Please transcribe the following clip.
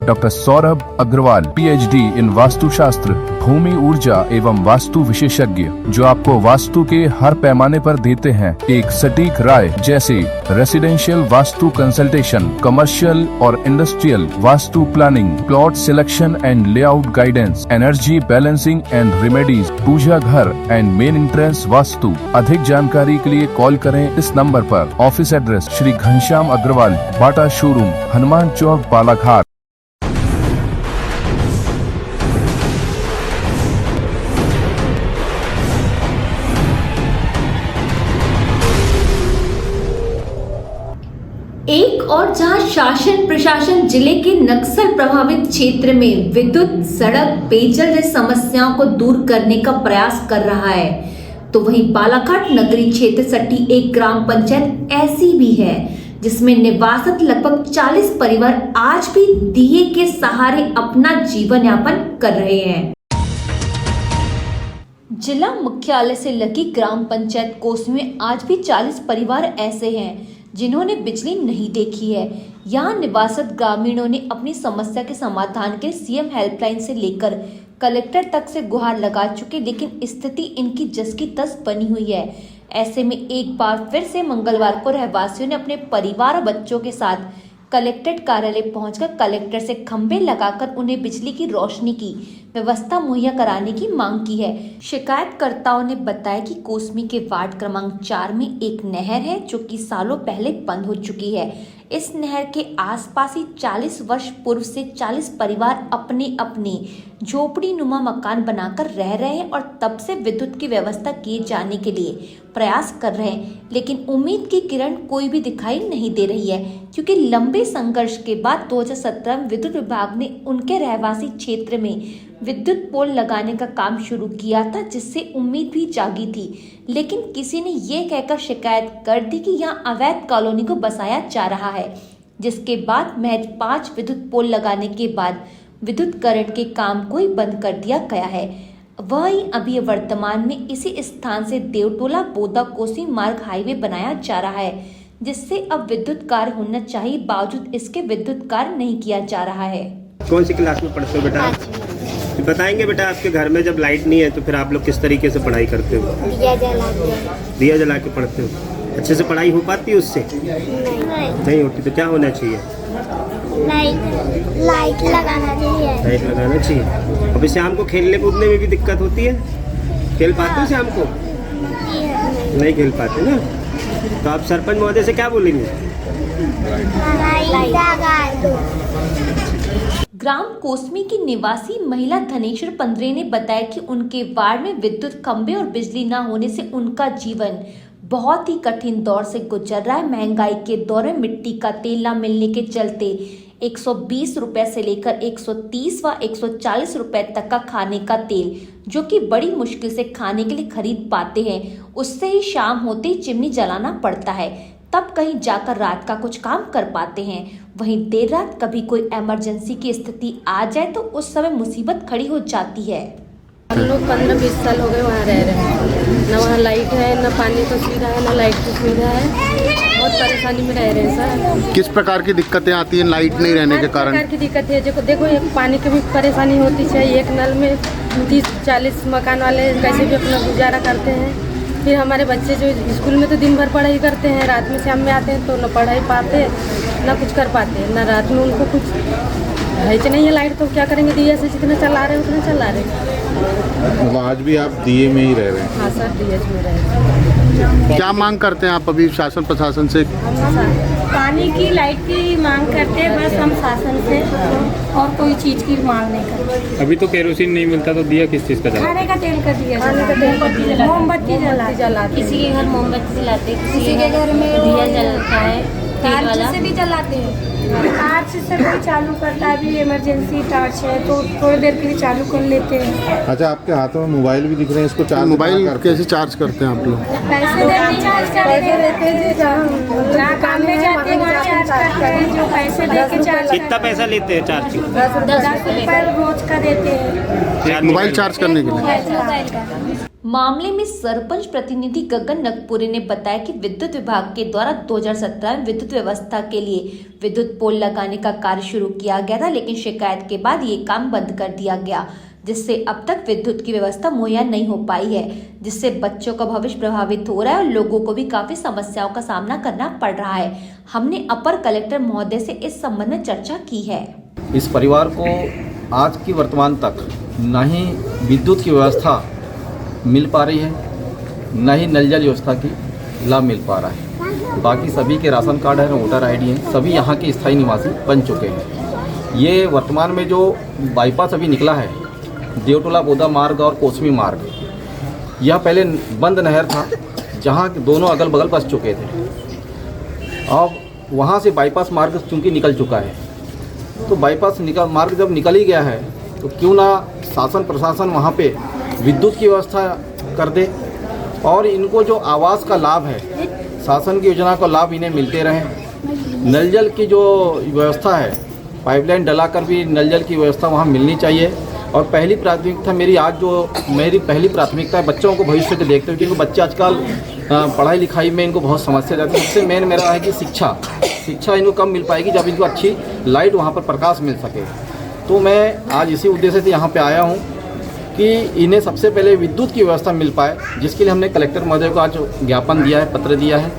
Doctor Saurabh Agarwal, PhD इन वास्तुशास्त्र, भूमि ऊर्जा एवं वास्तु विशेषज्ञ, जो आपको वास्तु के हर पैमाने पर देते हैं एक सटीक राय, जैसे रेसिडेंशियल वास्तु कंसल्टेशन, कमर्शियल और industrial vastu planning, plot selection and layout guidance, energy balancing and remedies, puja ghar and main entrance vastu. अधिक जानकारी के लिए कॉल करें इस नंबर पर। Office address Shri Ghanshyam Agrawal, Bata showroom, Hanuman Chowk, Balaghat. एक और जहां शासन प्रशासन जिले के नक्सल प्रभावित क्षेत्र में विद्युत, सड़क, पेयजल जैसी समस्याओं को दूर करने का प्रयास कर रहा है, तो वहीं बालाघाट नगरी क्षेत्र सटी एक ग्राम पंचायत ऐसी भी है जिसमें निवासित लगभग 40 परिवार आज भी दिए के सहारे अपना जीवन यापन कर रहे हैं। जिला मुख्यालय से लगी ग्राम पंचायत कोस में आज भी 40 परिवार ऐसे हैं जिन्होंने बिजली नहीं देखी है। यहाँ निवासित ग्रामीणों ने अपनी समस्या के समाधान के सीएम हेल्पलाइन से लेकर कलेक्टर तक से गुहार लगा चुके, लेकिन स्थिति इनकी जस की तस बनी हुई है। ऐसे में एक बार फिर से मंगलवार को रहवासियों ने अपने परिवार और बच्चों के साथ कलेक्ट्रेट कार्यालय पहुंचकर कलेक्टर से खंभे लगाकर उन्हें बिजली की रोशनी की व्यवस्था मुहैया कराने की मांग की है। शिकायतकर्ताओं ने बताया कि कोसमी के वार्ड क्रमांक 4 में एक नहर है जो कि सालों पहले बंद हो चुकी है। इस नहर के आसपास ही 40 वर्ष पूर्व से 40 परिवार अपने अपने झोपड़ी नुमा मकान बनाकर रह रहे हैं और तब से विद्युत की व्यवस्था किए जाने के लिए प्रयास कर रहे हैं, लेकिन उम्मीद की किरण कोई भी दिखाई नहीं दे रही है, क्योंकि लंबे संघर्ष के बाद 2017 में विद्युत विभाग ने उनके रहवासी क्षेत्र में विद्युत पोल लगाने का काम शुरू किया था, जिससे उम्मीद भी जागी थी। लेकिन किसी ने ये कहकर शिकायत कर दी कि यहाँ अवैध कॉलोनी को बसाया जा रहा है, जिसके बाद महज 5 विद्युत पोल लगाने के बाद विद्युत करंट के काम को ही बंद कर दिया गया है। वहीं अभी वर्तमान में इसी स्थान से देवटोला बोदा कोसी मार्ग हाईवे बनाया जा रहा है, जिससे अब विद्युत कार्य होना चाहिए, बावजूद इसके विद्युत कार्य नहीं किया जा रहा है। कौन सी क्लास में पढ़ते हो बेटा? बताएंगे बेटा, आपके घर में जब लाइट नहीं है तो फिर आप लोग किस तरीके से पढ़ाई करते हो? दिया जला के पढ़ते हो। अच्छे से पढ़ाई हो पाती है उससे? नहीं होती। तो क्या होना चाहिए? लाइट लगाना चाहिए। लाइट लगाना चाहिए। अभी शाम को खेलने कूदने में भी दिक्कत होती है? खेल पाते हो शाम को? नहीं खेल पाते ना। तो आप सरपंच महोदय से क्या बोलेंगे? ग्राम कोसमी की निवासी महिला धनेश्वर पंद्रे ने बताया कि उनके वार्ड में विद्युत खंभे और बिजली न होने से उनका जीवन बहुत ही कठिन दौर से गुजर रहा है। महंगाई के दौर में मिट्टी का तेल न मिलने के चलते 120 रुपए से लेकर 130 व 140 रुपए तक का खाने का तेल, जो कि बड़ी मुश्किल से खाने के लिए खरीद पाते हैं, उससे ही शाम होते ही चिमनी जलाना पड़ता है, तब कहीं जाकर रात का कुछ काम कर पाते हैं। वहीं देर रात कभी कोई इमरजेंसी की स्थिति आ जाए तो उस समय मुसीबत खड़ी हो जाती है। हम लोग 15-20 साल हो गए वहाँ रह रहे हैं, न वहाँ लाइट है, न पानी की सुविधा है, न लाइट की सुविधा है। बहुत परेशानी में रह रहे हैं सर। किस प्रकार की दिक्कतें आती हैं लाइट नहीं रहने के कारण? प्रकार की दिक्कत है। देखो एक पानी की भी परेशानी होती है। एक नल में 30-40 मकान वाले कैसे भी अपना गुजारा करते हैं। फिर हमारे बच्चे जो स्कूल में तो दिन भर पढ़ाई करते हैं, रात में शाम में आते हैं तो न पढ़ाई पाते न कुछ कर पाते, न रात में उनको कुछ है नहीं है लाइट, तो क्या करेंगे? दिया से जितना चला रहे हैं उतना चला रहे हैं। मतलब आज भी आप दिए में ही रह रहे हैं? हाँ सर, दिए में रह रहे हैं। क्या मांग करते हैं आप अभी शासन प्रशासन से? पानी की, लाइट की मांग करते हैं बस हम शासन से, और कोई चीज़ की मांग नहीं करते। अभी तो केरोसिन नहीं मिलता, तो दिया किस चीज़ का जलाते? खाने का तेल का दिया, मोमबत्ती जलाते। किसी के घर मोमबत्ती जलाते, किसी के घर में दिया जलता है। टार्च से भी जलाते हैं। टार्च से कोई चालू करता है, अभी इमरजेंसी टार्च है तो थोड़ी देर के लिए चालू कर लेते हैं। अच्छा, आपके हाथों में मोबाइल भी दिख रहे हैं, इसको चार्ज मोबाइल कैसे चार्ज करते हैं आप लोग? पैसे देते हैं, जहाँ काम में जाते हैं वहाँ चार्ज करते हैं, जो पैसे दे के चार्ज। कितना पैसा लेते हैं चार्ज? 10 रुपये रोज का देते हैं मोबाइल चार्ज करने के लिए। मामले में सरपंच प्रतिनिधि गगन नगपुरी ने बताया कि विद्युत विभाग के द्वारा 2017 में विद्युत व्यवस्था के लिए विद्युत पोल लगाने का कार्य शुरू किया गया था, लेकिन शिकायत के बाद ये काम बंद कर दिया गया, जिससे अब तक विद्युत की व्यवस्था मुहैया नहीं हो पाई है, जिससे बच्चों का भविष्य प्रभावित हो रहा है और लोगों को भी काफी समस्याओं का सामना करना पड़ रहा है। हमने अपर कलेक्टर महोदय से इस संबंध में चर्चा की है। इस परिवार को आज की वर्तमान तक न ही विद्युत की व्यवस्था मिल पा रही है, न ही नल जल व्यवस्था की लाभ मिल पा रहा है। बाकी सभी के राशन कार्ड है, वोटर आईडी है, सभी यहाँ के स्थायी निवासी बन चुके हैं। ये वर्तमान में जो बाईपास अभी निकला है, देवटोला बोदा मार्ग और कोसमी मार्ग, यह पहले बंद नहर था जहाँ दोनों अगल बगल बस चुके थे। अब वहाँ से बाईपास मार्ग चूँकि निकल चुका है, तो बाईपास मार्ग जब निकल ही गया है तो क्यों ना शासन प्रशासन वहाँ पे विद्युत की व्यवस्था कर दे और इनको जो आवास का लाभ है, शासन की योजना का लाभ इन्हें मिलते रहे। नल जल की जो व्यवस्था है, पाइपलाइन डलाकर भी नल जल की व्यवस्था वहाँ मिलनी चाहिए। और पहली प्राथमिकता मेरी पहली प्राथमिकता है बच्चों को भविष्य के देखते हुए, क्योंकि बच्चे आजकल पढ़ाई लिखाई में इनको बहुत समस्या जाती है। सबसे मेन मेरा है कि शिक्षा इनको कब मिल पाएगी, जब इनको अच्छी लाइट वहाँ पर प्रकाश मिल सके। तो मैं आज इसी उद्देश्य से यहाँ पे आया हूँ कि इन्हें सबसे पहले विद्युत की व्यवस्था मिल पाए, जिसके लिए हमने कलेक्टर महोदय को आज ज्ञापन दिया है, पत्र दिया है।